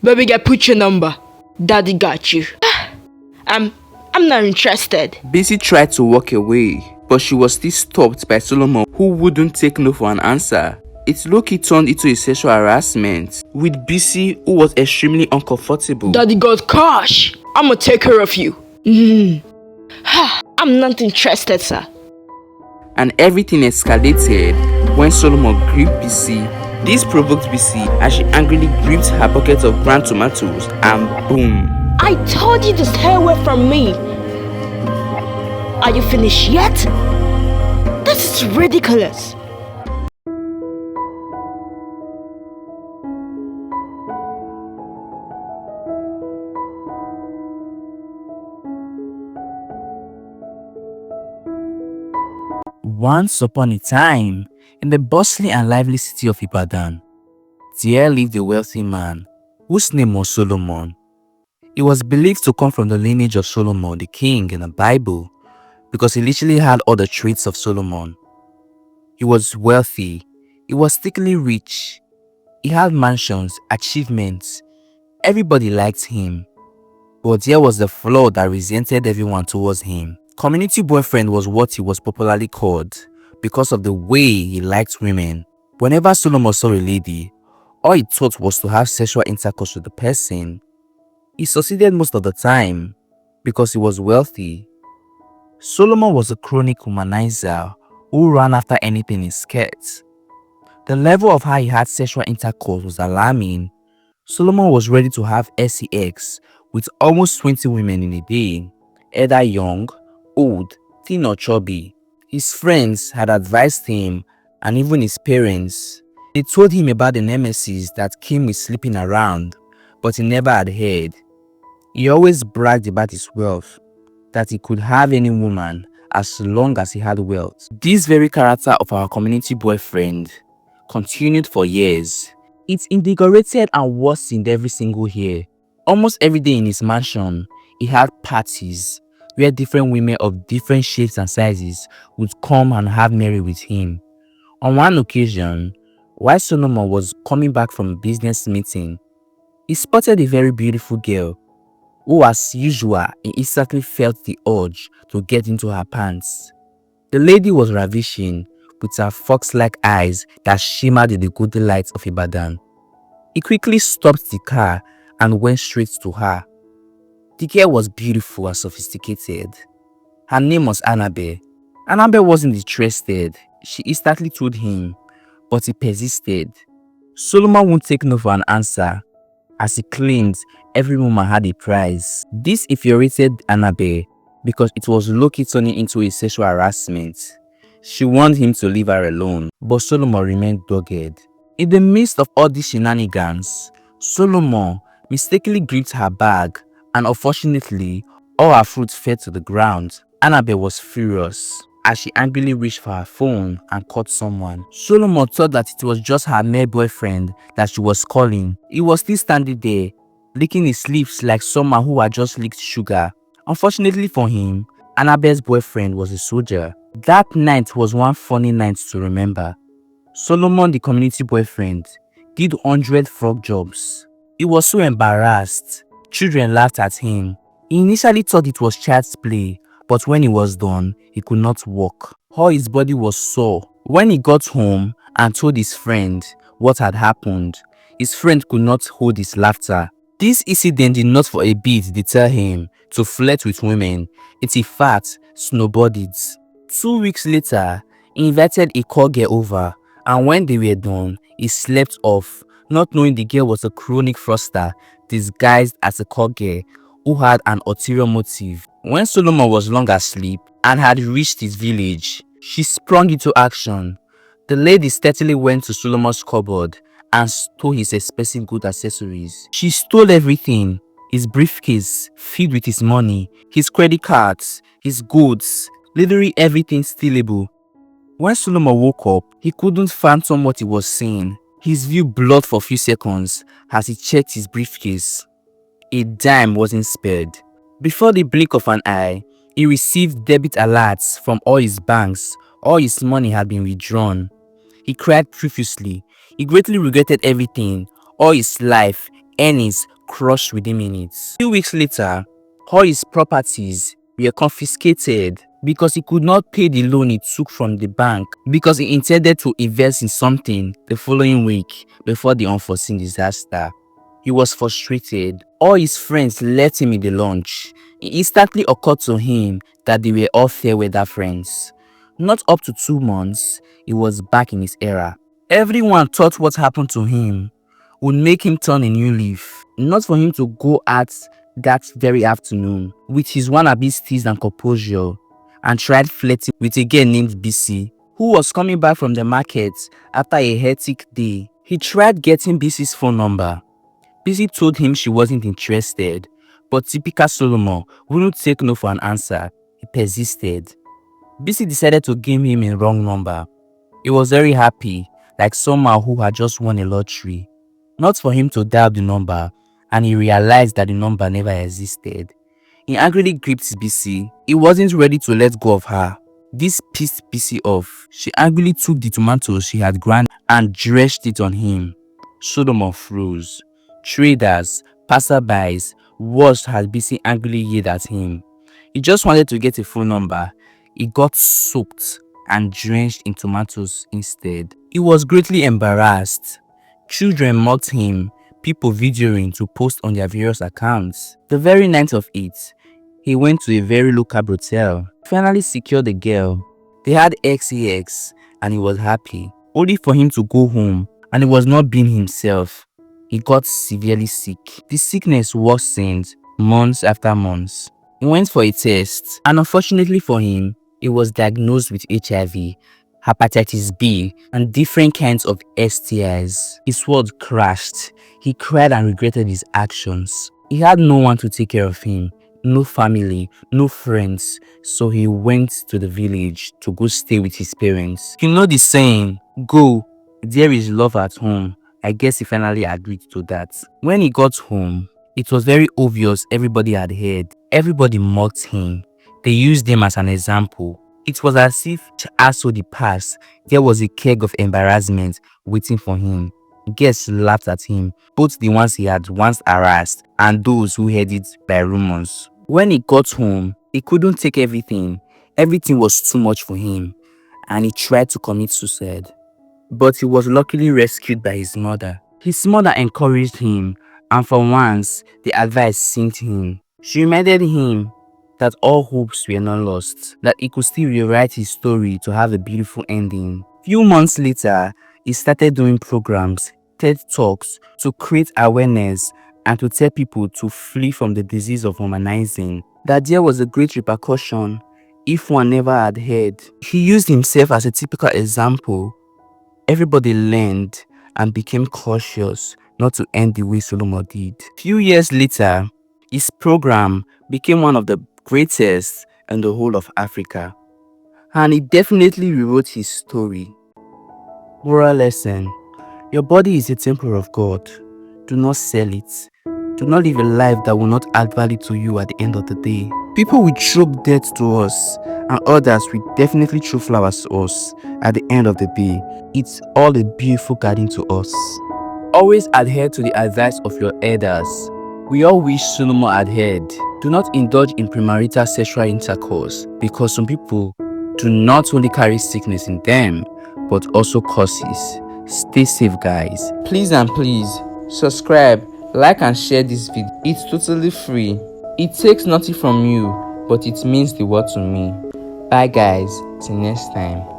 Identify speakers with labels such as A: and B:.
A: Baby girl, put your number. Daddy got you. I'm not interested.
B: Busy tried to walk away, but she was still stopped by Solomon, who wouldn't take no for an answer. It low-key turned into a sexual harassment, with Busy, who was extremely uncomfortable.
A: Daddy got cash. I'ma take care of you. I'm not interested, sir.
B: And everything escalated when Solomon gripped Busy. This provoked Busy as she angrily gripped her bucket of ground tomatoes, and boom.
A: I told you to stay away from me. Are you finished yet? This is ridiculous.
C: Once upon a time, in the bustling and lively city of Ibadan, there lived a wealthy man whose name was Solomon. He was believed to come from the lineage of Solomon, the king in the Bible, because he literally had all the traits of Solomon. He was wealthy, he was thickly rich, he had mansions, achievements, everybody liked him. But there was the flaw that resented everyone towards him. Community boyfriend was what he was popularly called because of the way he liked women. Whenever Solomon saw a lady, all he thought was to have sexual intercourse with the person. He succeeded most of the time because he was wealthy. Solomon was a chronic womanizer who ran after anything in skirts. The level of how he had sexual intercourse was alarming. Solomon was ready to have sex with almost 20 women in a day, either young, old, thin or chubby. His friends had advised him, and even his parents. They told him about the nemesis that came with sleeping around, but he never adhered. He always bragged about his wealth, that he could have any woman as long as he had wealth. This very character of our community boyfriend continued for years. It invigorated and worsened every single year. Almost every day in his mansion, he had parties where different women of different shapes and sizes would come and have merry with him. On one occasion, while Solomon was coming back from a business meeting, he spotted a very beautiful girl who, as usual, he instantly felt the urge to get into her pants. The lady was ravishing, with her fox-like eyes that shimmered in the good lights of Ibadan. He quickly stopped the car and went straight to her. The girl was beautiful and sophisticated. Her name was Annabelle. Annabelle wasn't interested. She instantly told him, but he persisted. Solomon wouldn't take no for an answer, as he claimed every woman had a price. This infuriated Annabelle because it was low-key turning into a sexual harassment. She warned him to leave her alone, but Solomon remained dogged. In the midst of all these shenanigans, Solomon mistakenly gripped her bag, and unfortunately, all her fruit fell to the ground. Annabelle was furious as she angrily reached for her phone and called someone. Solomon thought that it was just her male boyfriend that she was calling. He was still standing there, licking his lips like someone who had just licked sugar. Unfortunately for him, Annabelle's boyfriend was a soldier. That night was one funny night to remember. Solomon, the community boyfriend, did 100 frog jobs. He was so embarrassed. Children laughed at him. He initially thought it was child's play, but when he was done, he could not walk. All his body was sore. When he got home and told his friend what had happened, his friend could not hold his laughter. This incident did not for a bit deter him to flirt with women. It in fact snowballed it. 2 weeks later, he invited a call girl over, and when they were done, he slept off, not knowing the girl was a chronic fraudster disguised as a call girl who had an ulterior motive. When Solomon was long asleep and had reached his village, she sprung into action. The lady steadily went to Solomon's cupboard and stole his expensive good accessories. She stole everything: his briefcase filled with his money, his credit cards, his goods, literally everything stealable. When Solomon woke up, he couldn't fathom what he was seeing. His view blurred for a few seconds as he checked his briefcase. A dime wasn't spared. Before the blink of an eye, he received debit alerts from all his banks. All his money had been withdrawn. He cried profusely. He greatly regretted everything. All his life, earnings crushed within minutes. A few weeks later, all his properties were confiscated because he could not pay the loan he took from the bank because he intended to invest in something the following week before the unforeseen disaster. He was frustrated. All his friends left him in the lunch. It instantly occurred to him that they were all fair weather friends. Not up to 2 months, he was back in his era. Everyone thought what happened to him would make him turn a new leaf. Not for him to go out that very afternoon with his wannabe steez and composure and tried flirting with a girl named BC, who was coming back from the market after a hectic day. He tried getting BC's phone number. BC told him she wasn't interested, but typical Solomon wouldn't take no for an answer. He persisted. BC decided to give him a wrong number. He was very happy, like someone who had just won a lottery. Not for him to dial the number, and he realized that the number never existed. He angrily gripped BC. He wasn't ready to let go of her. This pissed BC off. She angrily took the tomatoes she had ground and dredged it on him. Solomon froze. Traders, passerbys watched as BC angrily yelled at him. He just wanted to get a phone number. He got soaked and drenched in tomatoes instead. He was greatly embarrassed. Children mocked him, people videoing to post on their various accounts. The very night of it, he went to a very local brothel. Finally secured the girl. They had sex and he was happy. Only for him to go home and he was not being himself. He got severely sick. The sickness worsened months after months. He went for a test and unfortunately for him, he was diagnosed with HIV, hepatitis B, and different kinds of STIs. His world crashed. He cried and regretted his actions. He had no one to take care of him, no family, no friends, so he went to the village to go stay with his parents. You know the saying, go, there is love at home. I guess he finally agreed to that. When he got home, it was very obvious everybody had heard. Everybody mocked him. They used him as an example. It was as if, as for the past, there was a keg of embarrassment waiting for him. Guests laughed at him, both the ones he had once harassed and those who heard it by rumors. When he got home, he couldn't take everything. Everything was too much for him, and he tried to commit suicide. But he was luckily rescued by his mother. His mother encouraged him, and for once, the advice synced him. She reminded him that all hopes were not lost, that he could still rewrite his story to have a beautiful ending. Few months later, he started doing programs, TED Talks, to create awareness and to tell people to flee from the disease of womanizing, that there was a great repercussion if one never adhered. He used himself as a typical example. Everybody learned and became cautious not to end the way Solomon did. Few years later, his program became one of the greatest in the whole of Africa, and he definitely rewrote his story. Moral lesson: your body is a temple of God. Do not sell it. Do not live a life that will not add value to you at the end of the day. People will throw death to us, and others will definitely throw flowers to us at the end of the day. It's all a beautiful garden to us. Always adhere to the advice of your elders. We all wish Solomon adhered. Do not indulge in premarital sexual intercourse, because some people do not only carry sickness in them, but also curses. Stay safe, guys.
B: Please and please, subscribe, like and share this video. It's totally free. It takes nothing from you, but it means the world to me. Bye guys, till next time.